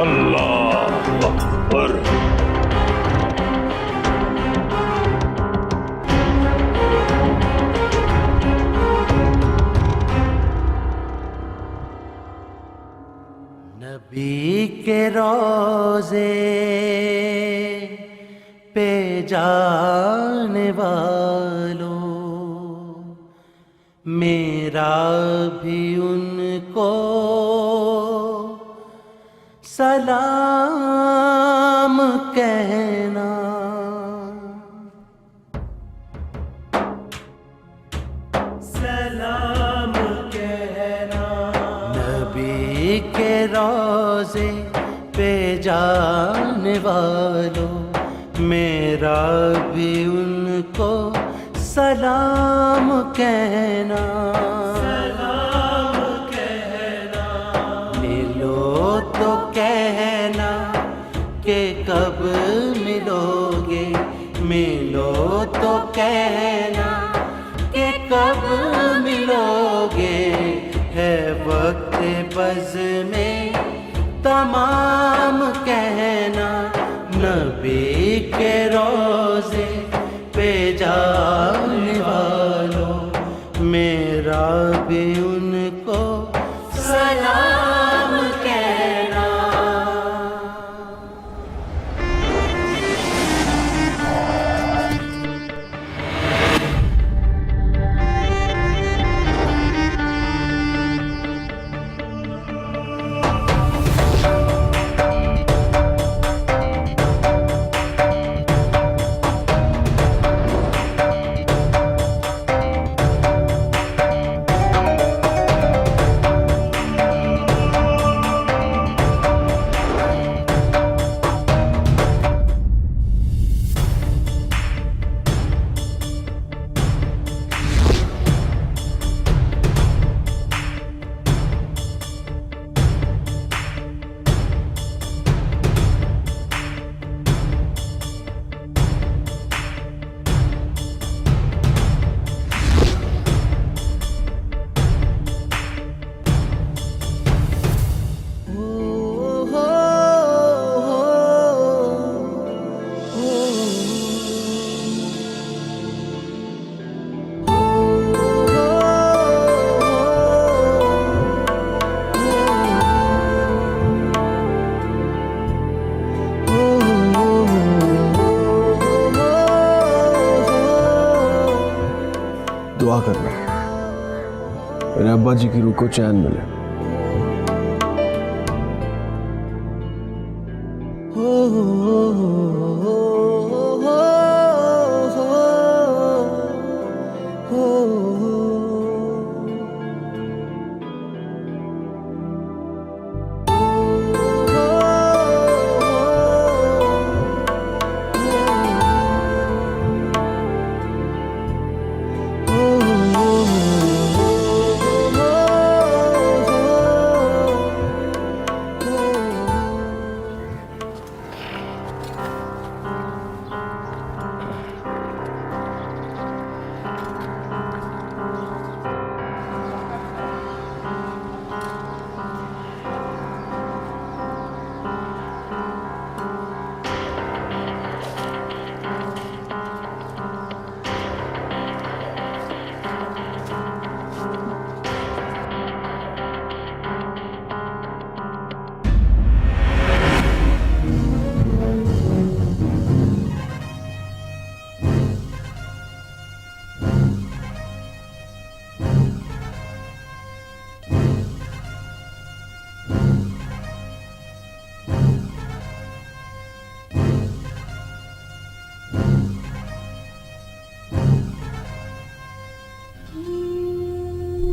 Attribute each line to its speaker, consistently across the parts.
Speaker 1: अल्लाह अकबर।
Speaker 2: नबी के रोज़े पे जाने वालों, मेरा भी उनको सलाम कहना। सलाम कहना। नबी के रोज़े पे जाने वालों, मेरा भी उनको सलाम कहना। सलाम कहना। मिलो तो कहना कि कब मिलोगे, मिलो तो कहना कि कब मिलोगे। है वक्त बज़ में तमाम कहना। नबी के रोज़े पे जाने वालों, मेरा भी उनको सलाम कहना।
Speaker 3: दुआ करना मेरे अब्बा जी की रूह को चैन मिले।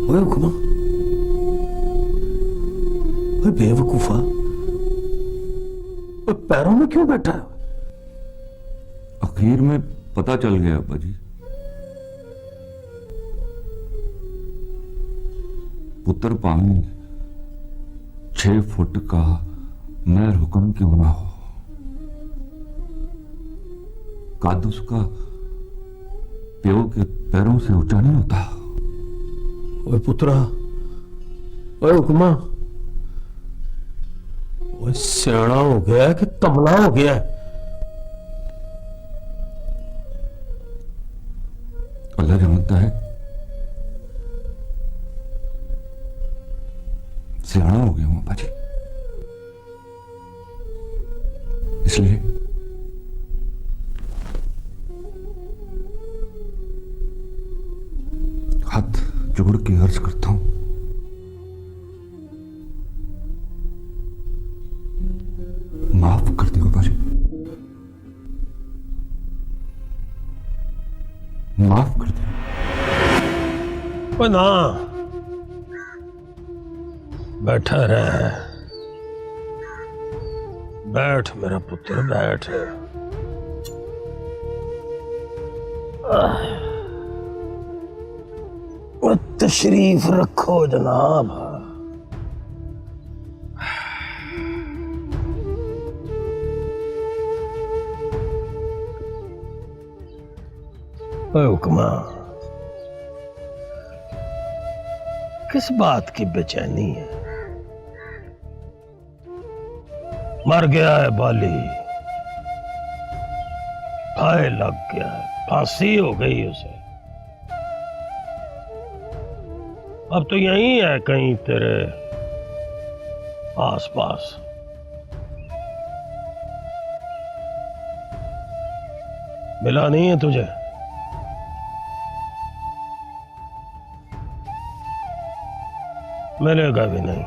Speaker 3: ओए हुक्मा, ओए बेवकूफा, ओए पैरों में क्यों बैठा है?
Speaker 1: आखिर में पता चल गया अब्बा जी। पुत्र पानी 6 फुट का महर हुक्म क्यों ना हो, कद उसका प्यो के पैरों से ऊंचा नहीं होता।
Speaker 3: ओए पुत्रा, ओए हुक्मा,
Speaker 4: वो सियाना हो गया है कि कमला हो गया है?
Speaker 1: अल्लाह जानता है, सियाना हो गया हूं अब्बा जी, इसलिए हाथ जोड़ के अर्ज करता हूं, माफ कर दो अब्बा जी, माफ कर दो।
Speaker 4: ओ ना, बैठा रह, बैठ मेरा पुत्र बैठ। तशरीफ रखो जनाब। हुक्मा, किस बात की बेचैनी है? मर गया है बाली, फाहे लग गया है, फांसी हो गई उसे। अब तो यहीं है कहीं तेरे आस पास। मिला नहीं है तुझे? मिलेगा भी नहीं।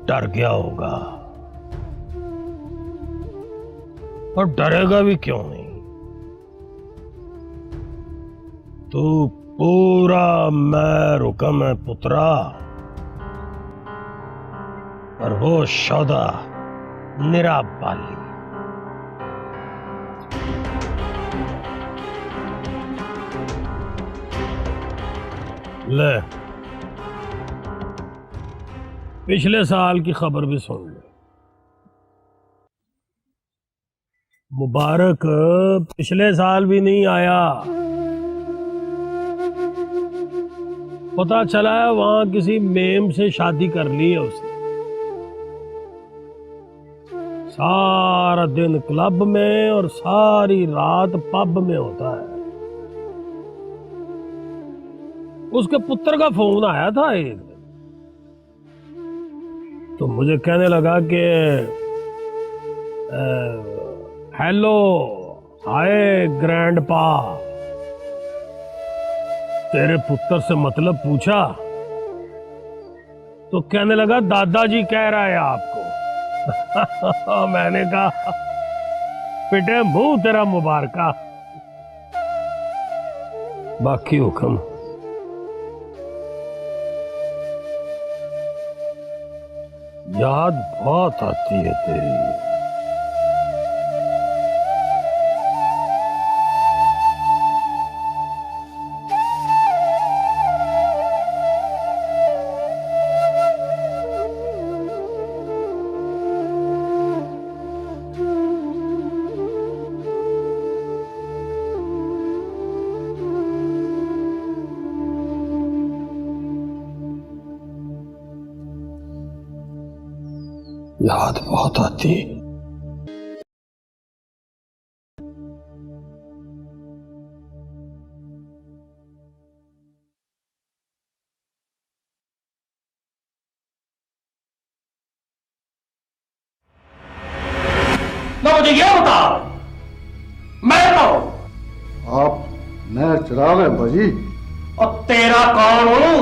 Speaker 4: डर गया होगा, और डरेगा भी क्यों नहीं? तू पूरा मैं रुकम है पुत्रा, और वो शौदा निरा बाली। ले, पिछले साल की खबर भी सुन ले। मुबारक पिछले साल भी नहीं आया। पता चला है वहां किसी मेम से शादी कर ली है उसने। सारा दिन क्लब में और सारी रात पब में होता है। उसके पुत्र का फोन आया था एक दिन, तो मुझे कहने लगा कि हेलो, हाय ग्रैंडपा, तेरे पुत्र से मतलब पूछा तो कहने लगा दादाजी कह रहा है आपको। मैंने कहा पिटे मुंह तेरा मुबारका। बाकी हुक्म याद बहुत आती है तेरी। याद बहुत आती है।
Speaker 5: मुझे ये बता, मैं कौन?
Speaker 6: आप नया चिराग है अब्बा जी।
Speaker 5: और तेरा कौन हूं?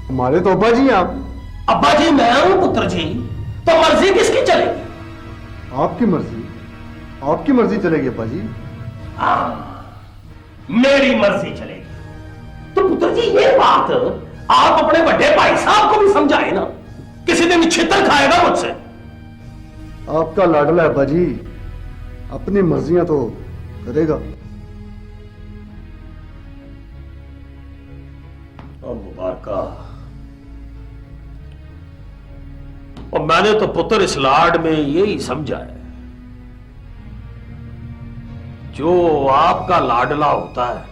Speaker 6: हमारे तो अब्बा जी हैं आप।
Speaker 5: अब्बा जी मैं हूं पुत्र जी, तो मर्जी किसकी चलेगी?
Speaker 6: आपकी मर्जी, आपकी मर्जी चलेगी अब्बा जी।
Speaker 5: मेरी मर्जी चलेगी। तो पुत्र जी ये बात आप अपने बड़े भाई साहब को भी समझाए ना, किसी दिन छितर खाएगा मुझसे।
Speaker 6: आपका लाडला है अब्बा जी, अपनी मर्जियां तो करेगा।
Speaker 5: और मुबारका, और मैंने तो पुत्र इस लाड में यही समझा है, जो आपका लाडला होता है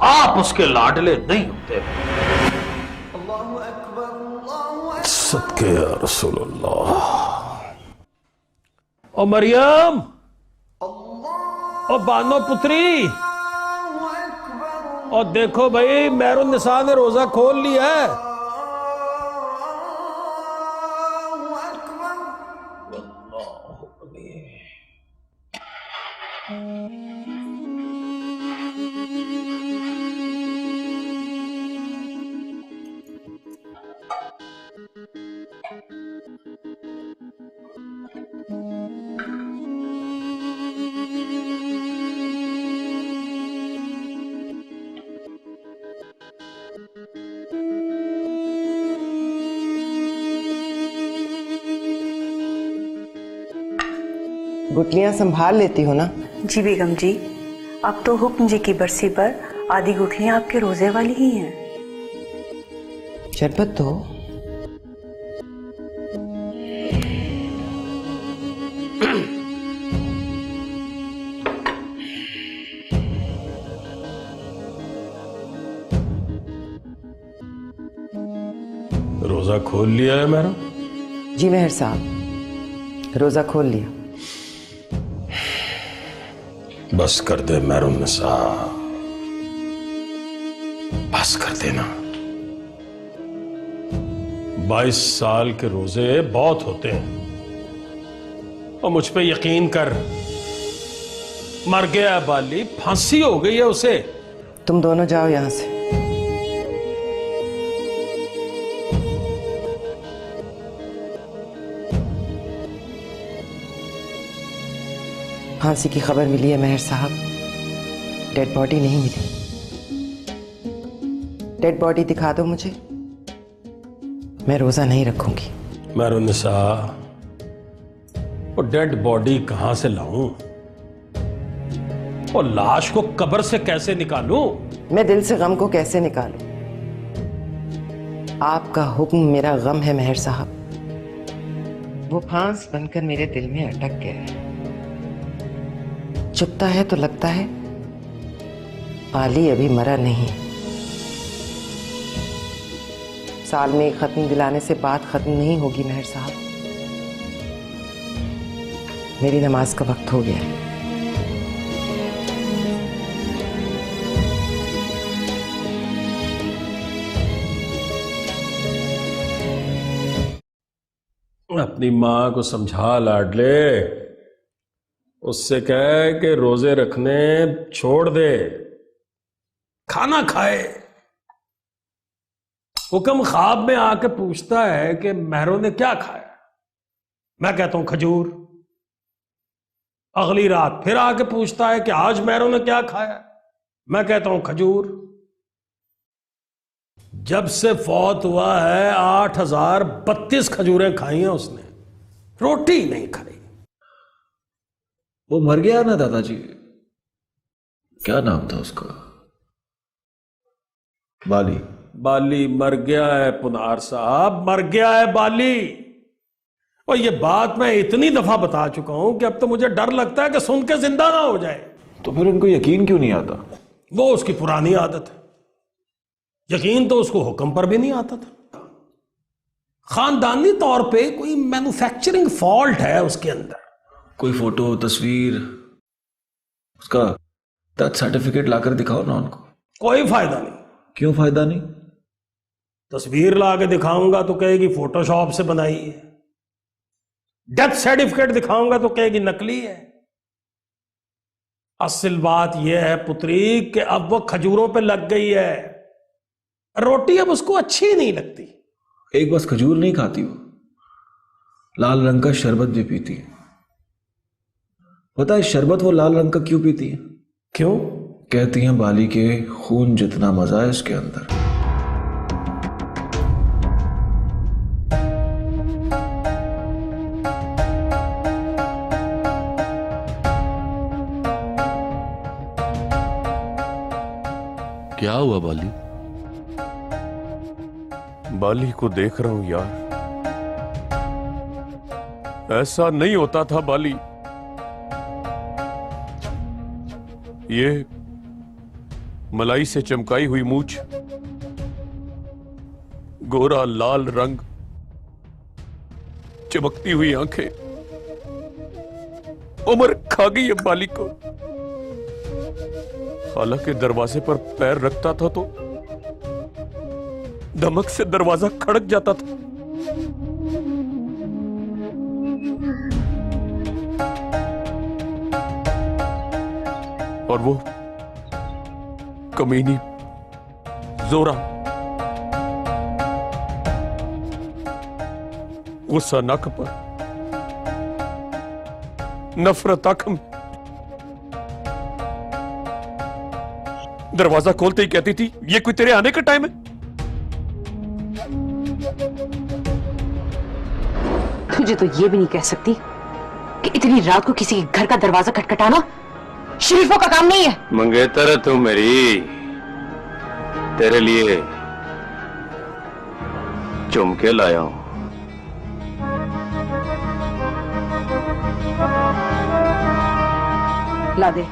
Speaker 5: आप उसके लाडले नहीं होते।
Speaker 4: सदके या रसूलुल्लाह। ओ मरियम, ओ बानो पुत्री, और देखो भाई मेहरुन्निसा ने रोजा खोल लिया है।
Speaker 7: गुठलियां संभाल लेती हो ना?
Speaker 8: जी बेगम जी, अब तो हुक्म जी की बरसी पर आधी गुठलियां आपके रोजे वाली ही हैं।
Speaker 7: शरबत दो।
Speaker 4: रोजा खोल लिया है मेरा?
Speaker 7: जी मेहर साहब, रोजा खोल लिया।
Speaker 4: बस कर दे मेहरुन्निसा, बस कर देना। 22 साल के रोजे बहुत होते हैं और मुझ पे यकीन कर, मर गया बाली, फांसी हो गई है उसे।
Speaker 7: तुम दोनों जाओ यहां से। फांसी की खबर मिली है मेहर साहब, डेड बॉडी नहीं मिली। डेड बॉडी दिखा दो मुझे, मैं रोजा नहीं रखूंगी।
Speaker 4: मेहरुन्निसा, वो डेड बॉडी कहां से लाऊं? और लाश को कब्र से कैसे निकालूं?
Speaker 7: मैं दिल से गम को कैसे निकालूं? आपका हुक्म मेरा गम है मेहर साहब। वो फांस बनकर मेरे दिल में अटक गया है। चुपता है तो लगता है बाली अभी मरा नहीं। साल में एक खत्म दिलाने से बात खत्म नहीं होगी मेहर साहब। मेरी नमाज का वक्त हो गया है।
Speaker 4: अपनी मां को समझा लाडले, उससे कहे कि रोजे रखने छोड़ दे, खाना खाए। हुक्म ख्वाब में आके पूछता है कि महरों ने क्या खाया, मैं कहता हूं खजूर। अगली रात फिर आके पूछता है कि आज महरों ने क्या खाया, मैं कहता हूं खजूर। जब से फौत हुआ है 8032 खजूरें खाई हैं उसने, रोटी नहीं खाई।
Speaker 3: वो मर गया ना दादाजी, क्या नाम था उसका? बाली।
Speaker 4: बाली मर गया है पुनार साहब, मर गया है बाली। और ये बात मैं इतनी दफा बता चुका हूं कि अब तो मुझे डर लगता है कि सुन के जिंदा ना हो जाए।
Speaker 3: तो फिर उनको यकीन क्यों नहीं आता?
Speaker 4: वो उसकी पुरानी आदत है। यकीन तो उसको हुक्म पर भी नहीं आता था। खानदानी तौर पे कोई मैन्युफैक्चरिंग फॉल्ट है उसके अंदर।
Speaker 3: कोई फोटो, तस्वीर, उसका डेथ सर्टिफिकेट लाकर दिखाओ ना उनको।
Speaker 4: कोई फायदा नहीं।
Speaker 3: क्यों फायदा नहीं?
Speaker 4: तस्वीर ला के दिखाऊंगा तो कहेगी फोटोशॉप से बनाई है, डेथ सर्टिफिकेट दिखाऊंगा तो कहेगी नकली है। असल बात यह है पुत्री कि अब वो खजूरों पे लग गई है, रोटी अब उसको अच्छी नहीं लगती।
Speaker 3: एक बस खजूर नहीं खाती, वो लाल रंग का शरबत भी पीती है। पता है शरबत वो लाल रंग का क्यों पीती है?
Speaker 4: क्यों?
Speaker 3: कहती हैं बाली के खून जितना मजा है इसके अंदर।
Speaker 1: क्या हुआ बाली?
Speaker 9: बाली को देख रहा हूं यार, ऐसा नहीं होता था बाली। ये मलाई से चमकाई हुई मूछ, गोरा लाल रंग, चमकती हुई आंखें, उम्र खा गई है बाली को। हालांकि दरवाजे पर पैर रखता था तो धमक से दरवाजा खड़क जाता था। और वो कमीनी जोरा गुस्सा नक पर, नफरत आंख में। दरवाजा खोलते ही कहती थी, ये कोई तेरे आने का टाइम है?
Speaker 10: तुझे तो ये भी नहीं कह सकती कि इतनी रात को किसी के घर का दरवाजा खटखटाना शरीफों का काम नहीं है।
Speaker 9: मंगेतर तू मेरी, तेरे लिए झुमके लाया हूं।
Speaker 10: ला दे।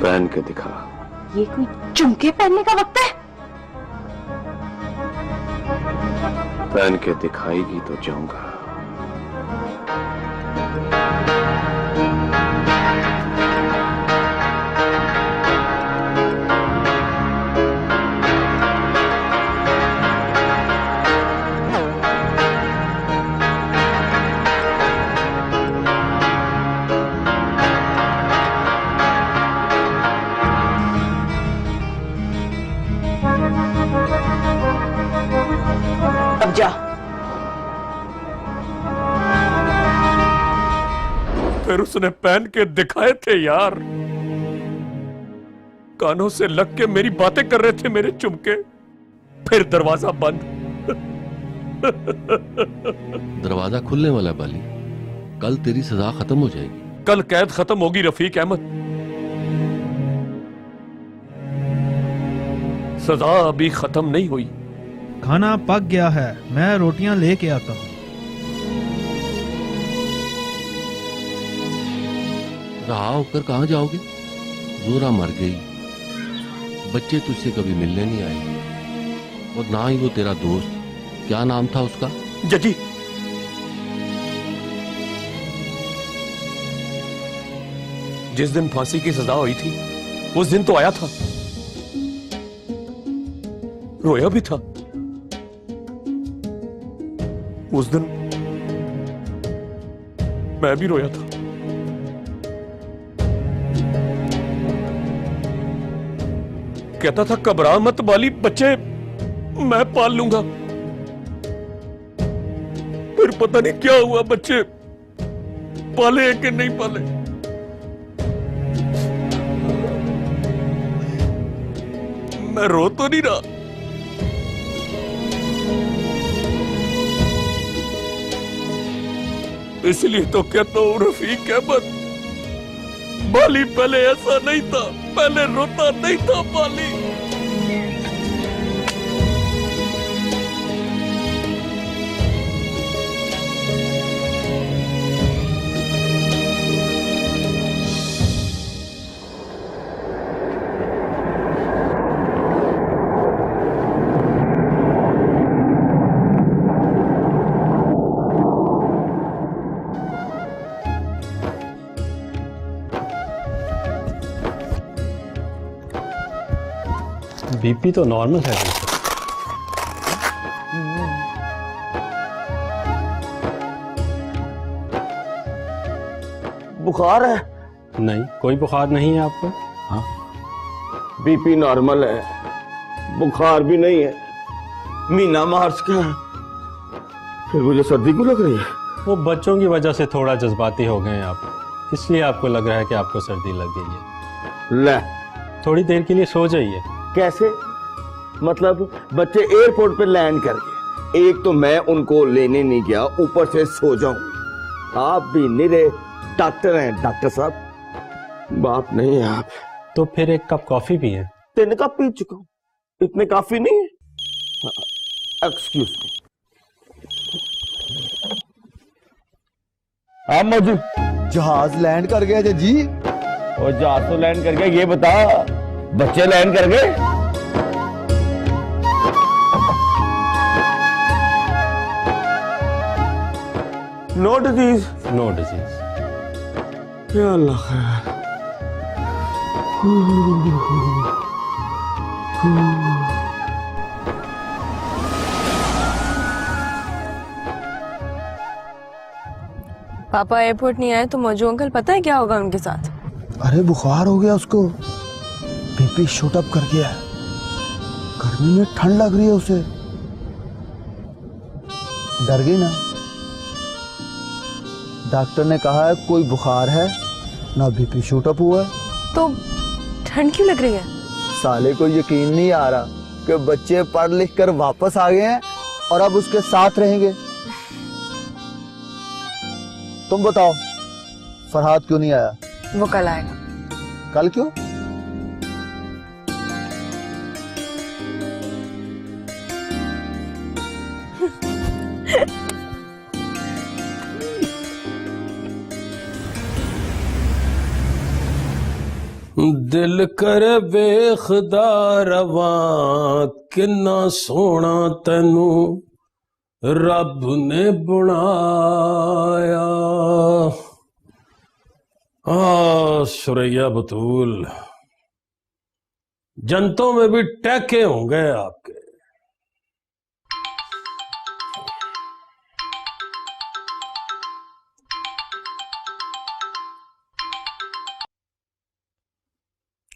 Speaker 9: पहन के दिखा।
Speaker 10: ये कोई झुमके पहनने का वक्त है?
Speaker 9: पहन के दिखाएगी तो जाऊंगा।
Speaker 10: अब जा।
Speaker 9: फिर उसने पहन के दिखाए थे यार। कानों से लग के मेरी बातें कर रहे थे मेरे चुमके। फिर दरवाजा बंद।
Speaker 11: दरवाजा खुलने वाला बाली, कल तेरी सजा खत्म हो जाएगी।
Speaker 9: कल कैद खत्म होगी रफीक अहमद, सजा अभी खत्म नहीं हुई।
Speaker 12: खाना पक गया है, मैं रोटियां लेके आता हूँ।
Speaker 11: रहा होकर कहां जाओगे? जोरा मर गई, बच्चे तुझसे कभी मिलने नहीं आए, और ना ही वो तेरा दोस्त, क्या नाम था उसका?
Speaker 9: जजी। जिस दिन फांसी की सजा हुई थी उस दिन तो आया था, रोया भी था। उस दिन मैं भी रोया था। कहता था घबरा मत बाली, बच्चे मैं पाल लूंगा। फिर पता नहीं क्या हुआ, बच्चे पाले कि नहीं पाले। मैं रो तो नहीं रहा, इसलिए तो कहता हूं रफीक अहमद, बाली पहले ऐसा नहीं था, पहले रोता नहीं था बाली।
Speaker 13: बीपी तो नॉर्मल है।
Speaker 5: बुखार है?
Speaker 13: नहीं, कोई बुखार नहीं है आपको।
Speaker 5: हाँ, बीपी नॉर्मल है, बुखार भी नहीं है, महीना मार्च का है। फिर मुझे सर्दी क्यों लग रही है?
Speaker 13: वो बच्चों की वजह से थोड़ा जज्बाती हो गए हैं आप, इसलिए आपको लग रहा है कि आपको सर्दी लग गई है।
Speaker 5: ले,
Speaker 13: थोड़ी देर के लिए सो जाइए।
Speaker 5: कैसे? मतलब बच्चे एयरपोर्ट पे लैंड कर गए, एक तो मैं उनको लेने नहीं गया, ऊपर से सो जाऊं। आप भी निरे डॉक्टर हैं डॉक्टर साहब, बाप नहीं है आप।
Speaker 13: तो फिर एक कप कॉफी पिए।
Speaker 5: 3 कप पी चुका हूं, इतने काफी नहीं है। Excuse me. हाँ मौजूद।
Speaker 6: जहाज लैंड कर गया जी।
Speaker 5: और जहाज तो लैंड कर गया, ये बता बच्चे लैंड कर गए? No disease.
Speaker 13: No disease.
Speaker 5: या अल्लाह खैर।
Speaker 14: पापा एयरपोर्ट नहीं आए तो मौजू अंकल पता है क्या होगा उनके साथ?
Speaker 6: अरे बुखार हो गया उसको, बीपी शूट अप कर गया है, गर्मी में ठंड लग रही है उसे। डर गई ना? डॉक्टर ने कहा है कोई बुखार है ना बीपी शूट अप हुआ है।
Speaker 14: तो ठंड क्यों लग रही है?
Speaker 5: साले को यकीन नहीं आ रहा कि बच्चे पढ़ लिख कर वापस आ गए हैं और अब उसके साथ रहेंगे। तुम बताओ फरहाद क्यों नहीं आया?
Speaker 14: वो कल आएगा।
Speaker 6: कल क्यों?
Speaker 4: दिल कर बेखुदा रवा किन्ना सोना तेनू रब ने बनाया। सुरैया बतूल, जनतों में भी टैके होंगे आपके।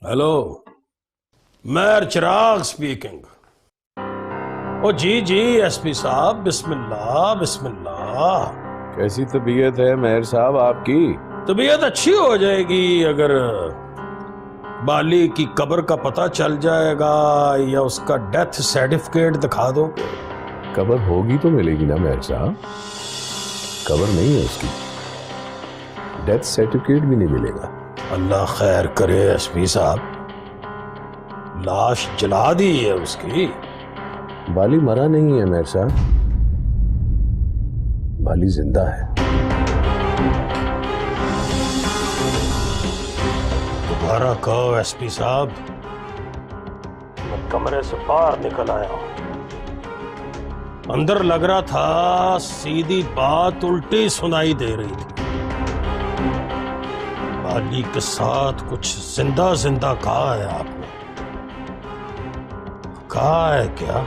Speaker 4: हेलो, मैं चिराग स्पीकिंग। ओ जी एसपी साहब, बिस्मिल्लाह बिस्मिल्लाह।
Speaker 15: कैसी तबीयत है मेहर साहब आपकी?
Speaker 4: तबीयत अच्छी हो जाएगी अगर बाली की कब्र का पता चल जाएगा या उसका डेथ सर्टिफिकेट दिखा दो।
Speaker 15: कब्र होगी तो मिलेगी ना मेहर साहब, कब्र नहीं है उसकी, डेथ सर्टिफिकेट भी नहीं मिलेगा।
Speaker 4: अल्लाह खैर करे एसपी साहब, लाश जला दी है उसकी।
Speaker 15: बाली मरा नहीं है मेहर साहब, बाली जिंदा है।
Speaker 4: दोबारा कहो एसपी साहब। मैं कमरे से बाहर निकल आया हूं, अंदर लग रहा था सीधी बात उल्टी सुनाई दे रही थी। बाली के साथ कुछ जिंदा जिंदा कहा है आपने, कहा है क्या?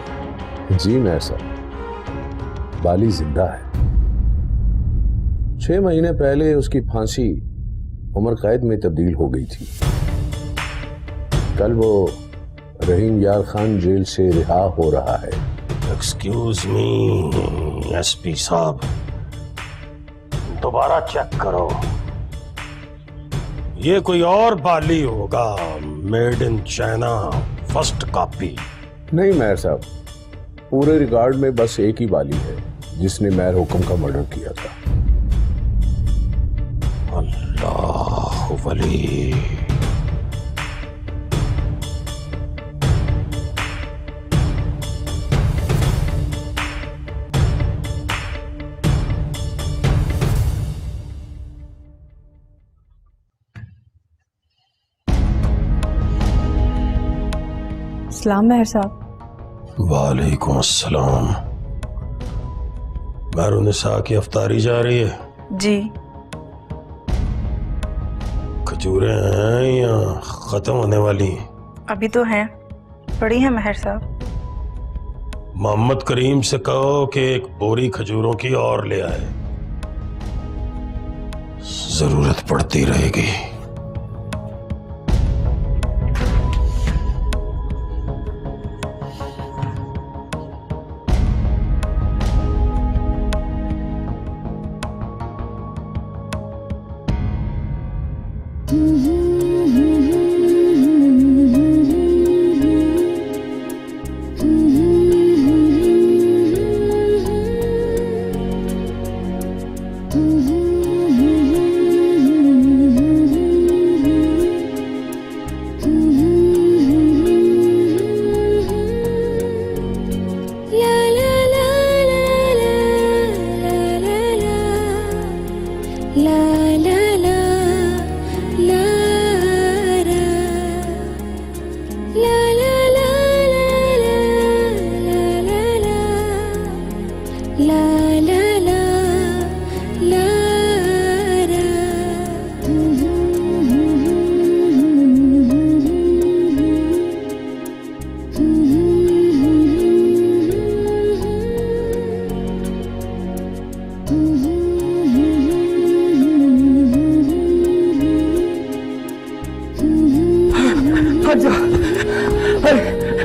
Speaker 15: जी मेहर साहब, बाली जिंदा है। 6 महीने पहले उसकी फांसी उम्र कैद में तब्दील हो गई थी। कल वो रहीम यार खान जेल से रिहा हो रहा है।
Speaker 4: एक्सक्यूज मी एसपी साहब, दोबारा चेक करो, ये कोई और बाली होगा, made in China, first copy.
Speaker 15: नहीं मेहर साहब, पूरे रिकॉर्ड में बस एक ही बाली है जिसने मेहर हुक्म का मर्डर किया था।
Speaker 4: अल्लाह वली।
Speaker 8: सलाम मेहर साहब।
Speaker 4: वालेकुम अस्सलाम। महरुनिसा की अफ्तारी जा रही है?
Speaker 8: जी।
Speaker 4: खजूरें हैं या खत्म होने वाली?
Speaker 8: अभी तो हैं, पड़ी हैं मेहर साहब।
Speaker 4: मोहम्मद करीम से कहो कि एक बोरी खजूरों की और ले आए, जरूरत पड़ती रहेगी।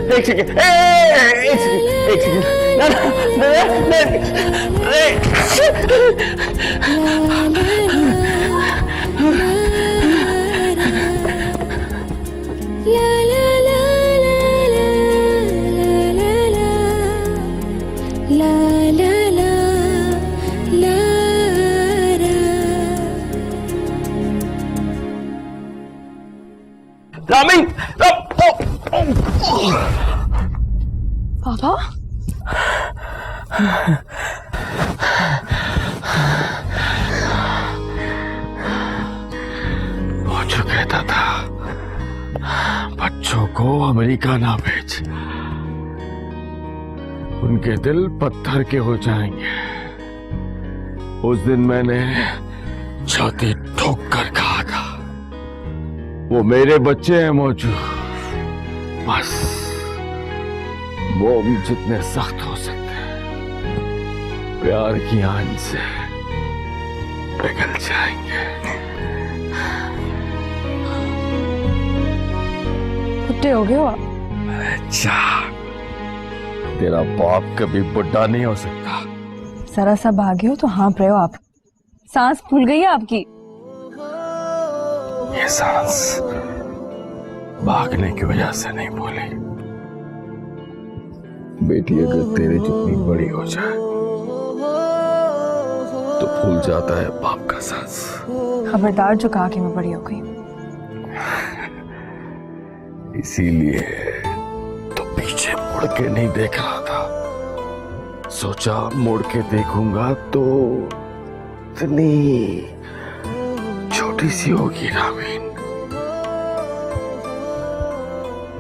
Speaker 5: एक सेकंड, एक सेकंड, ना रामीन,
Speaker 14: पापा
Speaker 15: वो जो कहता था बच्चों को अमेरिका ना भेज, उनके दिल पत्थर के हो जाएंगे। उस दिन मैंने छाती ठोक कर कहा था वो मेरे बच्चे हैं मौजू, बस वो भी जितने सख्त हो सकते हैं प्यार की आंच से पिघल जाएंगे।
Speaker 14: बुढ़े हो गए हो आप?
Speaker 15: अच्छा, तेरा बाप कभी बुढ़ा नहीं हो सकता।
Speaker 14: जरा सा भागे हो तो हाँप रहे हो आप। सांस फूल गई है आपकी।
Speaker 15: ये सांस भागने की वजह से नहीं बोली। बेटी अगर तेरे जितनी बड़ी हो जाए तो भूल जाता है बाप का सांस।
Speaker 14: खबरदार जो कहा कि मैं बड़ी हो गई।
Speaker 15: इसीलिए तो पीछे मुड़ के नहीं देख रहा था, सोचा मुड़ के देखूंगा तो इतनी छोटी सी होगी रामीन।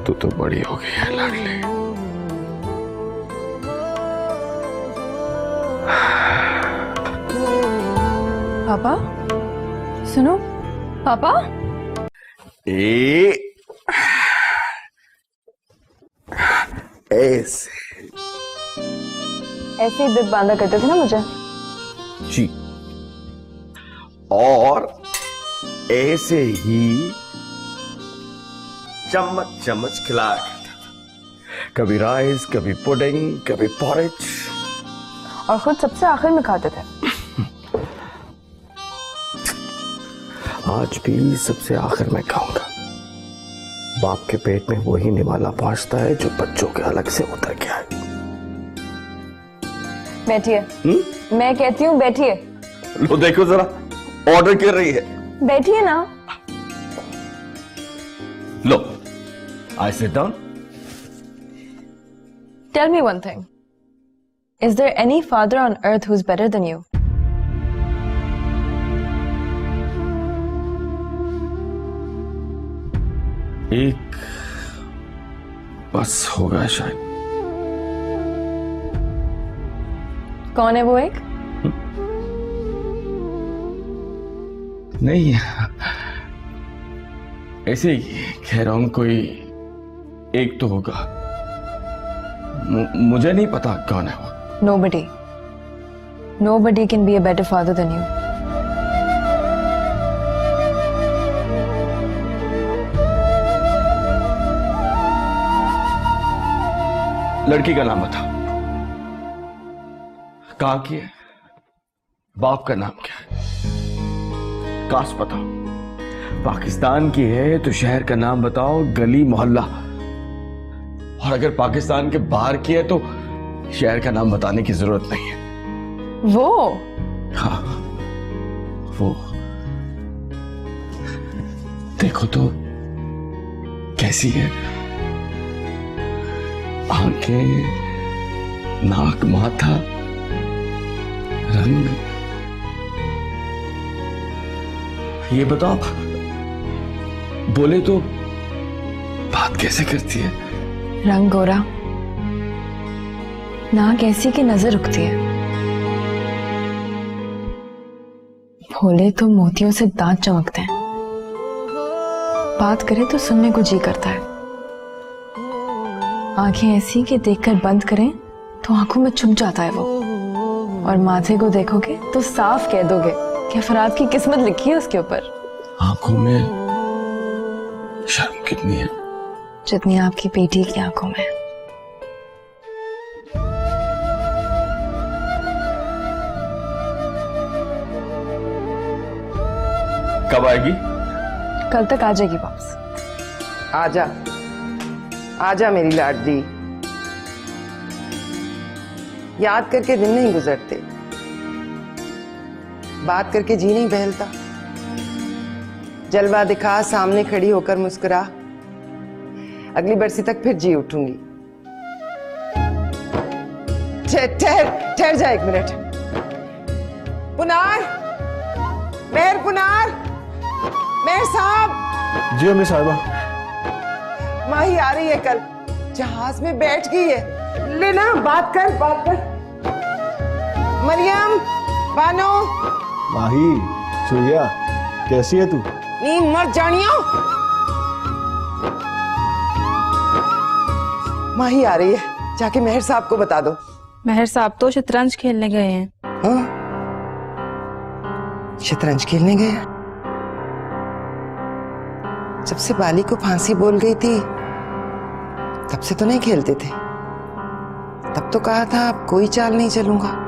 Speaker 15: तू तो बड़ी हो गई है लाडली।
Speaker 14: पापा सुनो, पापा
Speaker 5: ऐसे
Speaker 14: ऐसे ही दिल बांधा करते थे ना मुझे
Speaker 5: जी, और ऐसे ही चम्मच चम्मच खिलाया करता था। कभी राइस, कभी पुडिंग, कभी पॉरेज,
Speaker 14: और खुद सबसे आखिर में खाते थे।
Speaker 5: आज भी सबसे आखिर में खाऊंगा। बाप के पेट में वही निवाला पहुंचता है जो बच्चों के अलग से उतर गया है।
Speaker 14: बैठिए। मैं कहती हूँ बैठिए।
Speaker 5: लो देखो जरा, ऑर्डर कर रही है।
Speaker 14: बैठिए ना।
Speaker 5: लो, I sit down.
Speaker 14: Tell me one thing. Is there any father on earth who's better than you?
Speaker 15: एक बस होगा शायद।
Speaker 14: कौन है वो एक?
Speaker 15: नहीं, ऐसे ही कह रहा हूं, कोई एक तो होगा। मुझे नहीं पता कौन है वो।
Speaker 14: Nobody. Nobody can be a better father than you.
Speaker 5: लड़की का नाम बता। कहाँ की है? बाप का नाम क्या है? कास्ट बताओ। पाकिस्तान की है तो शहर का नाम बताओ, गली मोहल्ला। और अगर पाकिस्तान के बाहर की है तो शहर का नाम बताने की जरूरत नहीं है।
Speaker 14: वो?
Speaker 15: हाँ, वो। देखो तो कैसी है, आंखें, नाक, माथा, रंग। ये बताओ, बोले तो बात कैसे करती है?
Speaker 14: रंग गोरा, नाक ऐसी की नजर रुकती है, भोले तो मोतियों से दांत चमकते हैं, बात करे तो सुनने को जी करता है, आंखें ऐसी कि देखकर बंद करें तो आंखों में छुप जाता है वो, और माथे को देखोगे तो साफ कह दोगे कि अफराद की किस्मत लिखी है उसके ऊपर।
Speaker 15: आंखों में शर्म कितनी है?
Speaker 14: जितनी आपकी बेटी की आंखों में।
Speaker 15: कब आएगी?
Speaker 14: कल तक आ जाएगी वापस।
Speaker 7: आजा आजा मेरी लाडली, याद करके दिन नहीं गुजरते, बात करके जी नहीं बहलता। जलवा दिखा, सामने खड़ी होकर मुस्कुरा, अगली बरसी तक फिर जी उठूंगी। ठहर जा 1 मिनट। पुनार, मेहर साहब।
Speaker 3: जी अम्मी साहिबा।
Speaker 7: माही आ रही है कल, जहाज में बैठ गई है। लेना, बात कर। मरियम, बानो।
Speaker 3: माही, सूर्या, कैसी है तू?
Speaker 7: नींद मत जानियो। माही आ रही है, जाके मेहर साहब को बता दो।
Speaker 14: मेहर साहब तो शतरंज खेलने गए हैं।
Speaker 7: हाँ? शतरंज खेलने गए? जब से बाली को फांसी बोल गई थी तब से तो नहीं खेलते थे। तब तो कहा था अब कोई चाल नहीं चलूंगा।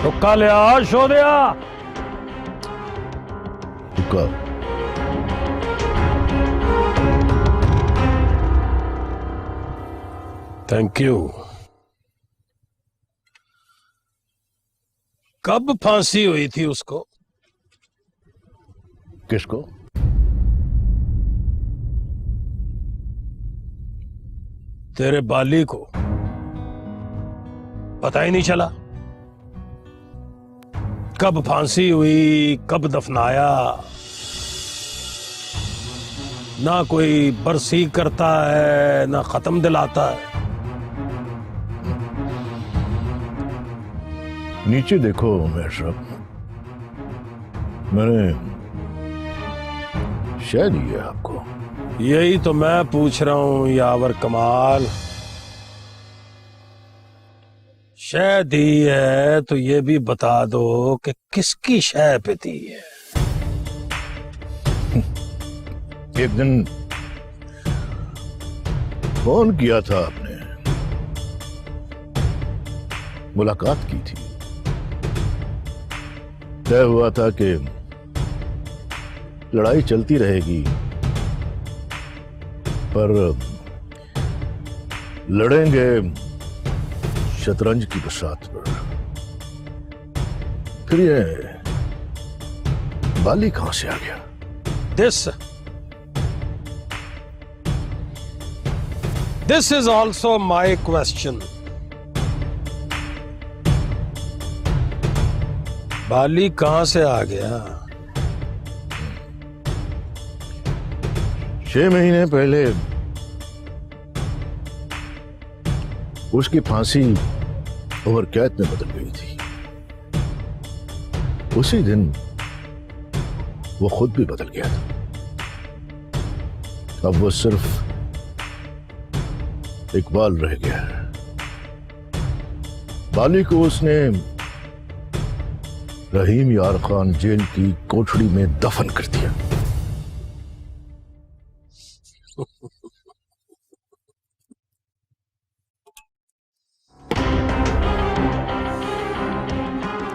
Speaker 4: रुका लिया, शो दिया।
Speaker 15: रुका।
Speaker 4: Thank you. कब फांसी हुई थी उसको?
Speaker 15: किसको?
Speaker 4: तेरे बाली को पता ही नहीं चला कब फांसी हुई, कब दफनाया। ना कोई बरसी करता है, ना खत्म दिलाता है।
Speaker 15: नीचे देखो मेहर साहब, मैंने शह दी है आपको।
Speaker 4: यही तो मैं पूछ रहा हूं यावर कमाल। शह दी है तो ये भी बता दो कि किसकी शह पे दी है।
Speaker 15: एक दिन फोन किया था आपने, मुलाकात की थी, तय हुआ था कि लड़ाई चलती रहेगी पर लड़ेंगे शतरंज की बसात पर। फिर ये बाली कहां से आ गया?
Speaker 4: This is also my question. बाली कहां से आ गया?
Speaker 15: 6 महीने पहले उसकी फांसी ओवर कैद में बदल गई थी। उसी दिन वो खुद भी बदल गया था। अब वो सिर्फ इकबाल रह गया है। बाली को उसने रहीम यार खान जेल की कोठड़ी में दफन कर दिया।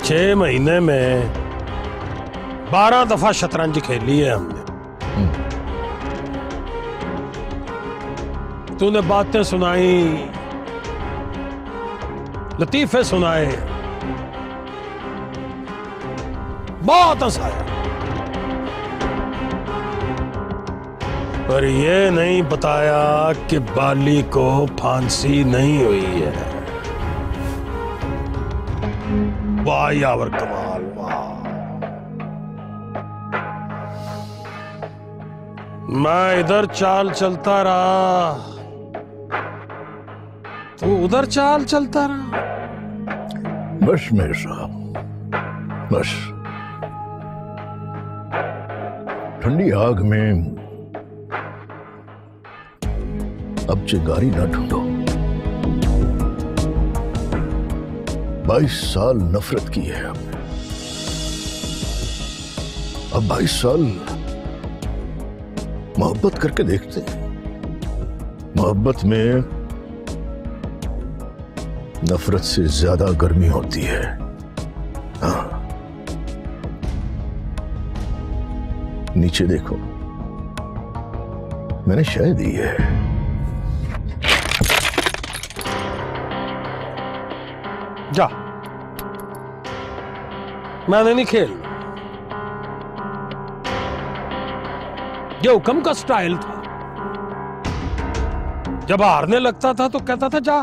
Speaker 4: छह महीने में 12 दफा शतरंज खेली है हमने। तूने बातें सुनाई, लतीफे सुनाए, बहुत हंसाया, पर यह नहीं बताया कि बाली को फांसी नहीं हुई है। वाह यावर कमाल, वाह। मैं इधर चाल चलता रहा, तू उधर चाल चलता रहा।
Speaker 15: बस मेरे साहब, बस
Speaker 16: ठंडी आग में अब चिंगारी ना ढूंढो। 22 साल नफरत की है आपने, अब 22 साल मोहब्बत करके देखते हैं। मोहब्बत में नफरत से ज्यादा गर्मी होती है। हाँ, नीचे देखो, मैंने शय दी है।
Speaker 4: जा, मैंने नहीं खेल। ये हुक्म का स्टाइल था। जब हारने लगता था तो कहता था जा,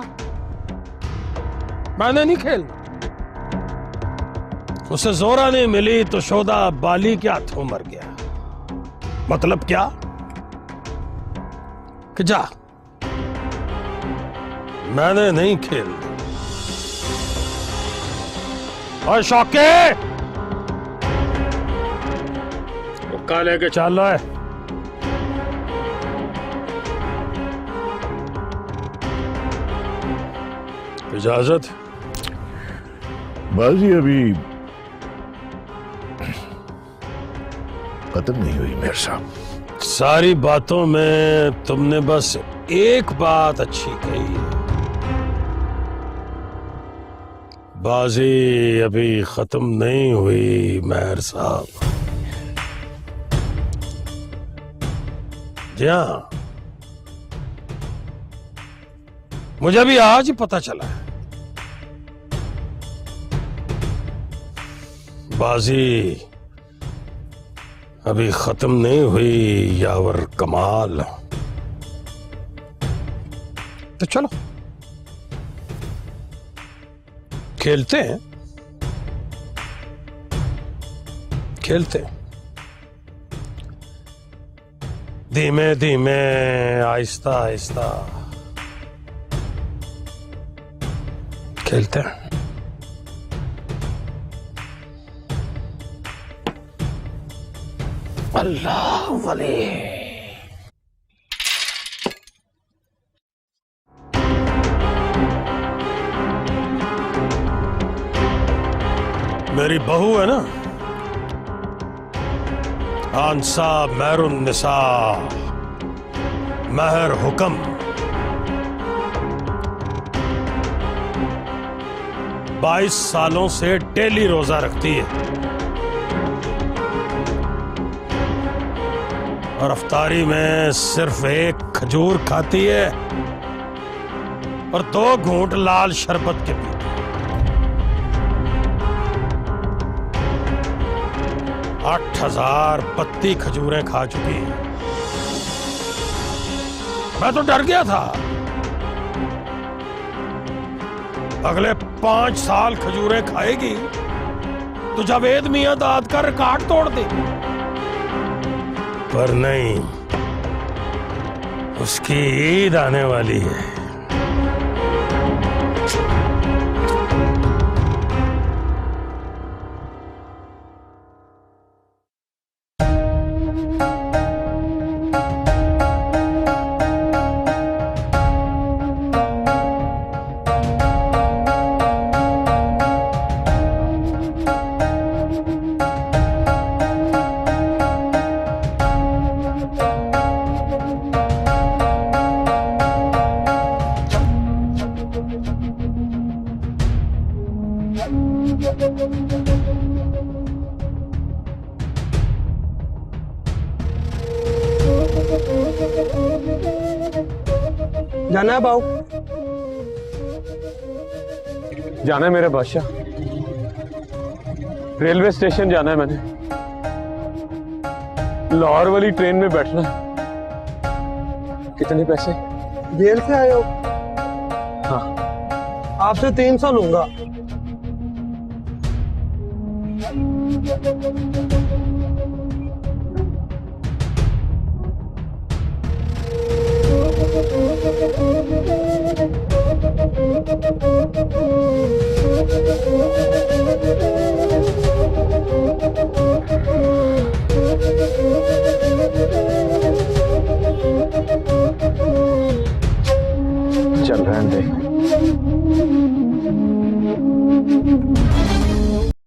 Speaker 4: मैंने नहीं खेल। उसे जोरा नहीं मिली तो शोदा बाली के हाथों मर गया। मतलब क्या कि जा, मैंने नहीं खेल। और शौके हुक्का लेके चल रहा है। इजाजत।
Speaker 16: बाजी अभी खत्म नहीं हुई मेयर साहब।
Speaker 4: सारी बातों में तुमने बस एक बात अच्छी कही है, बाजी अभी खत्म नहीं हुई मेयर साहब। जी हाँ, मुझे भी आज ही पता चला है, बाजी अभी खत्म नहीं हुई यावर कमाल। तो चलो खेलते हैं, खेलते हैं। धीमे धीमे, आहिस्ता आहिस्ता खेलते हैं। अल्लाह वली। मेरी बहू है ना, आंसा महरुन निसा महर हुक्म, 22 सालों से डेली रोजा रखती है और अफ्तारी में सिर्फ एक खजूर खाती है और 2 घूंट लाल शरबत के पीती है। 8000 पत्ती खजूरें खा चुकी है। मैं तो डर गया था अगले 5 साल खजूरें खाएगी तो जावेद मियां दाद का रिकॉर्ड तोड़ दे, पर नहीं, उसकी ईद आने वाली है।
Speaker 17: जाना है बाऊ? जाना है मेरे बादशाह, रेलवे स्टेशन जाना है। मैंने लाहौर वाली ट्रेन में बैठना है। कितने पैसे? जेल से आए हो? हाँ। आपसे 300 लूंगा।
Speaker 3: रहने दे।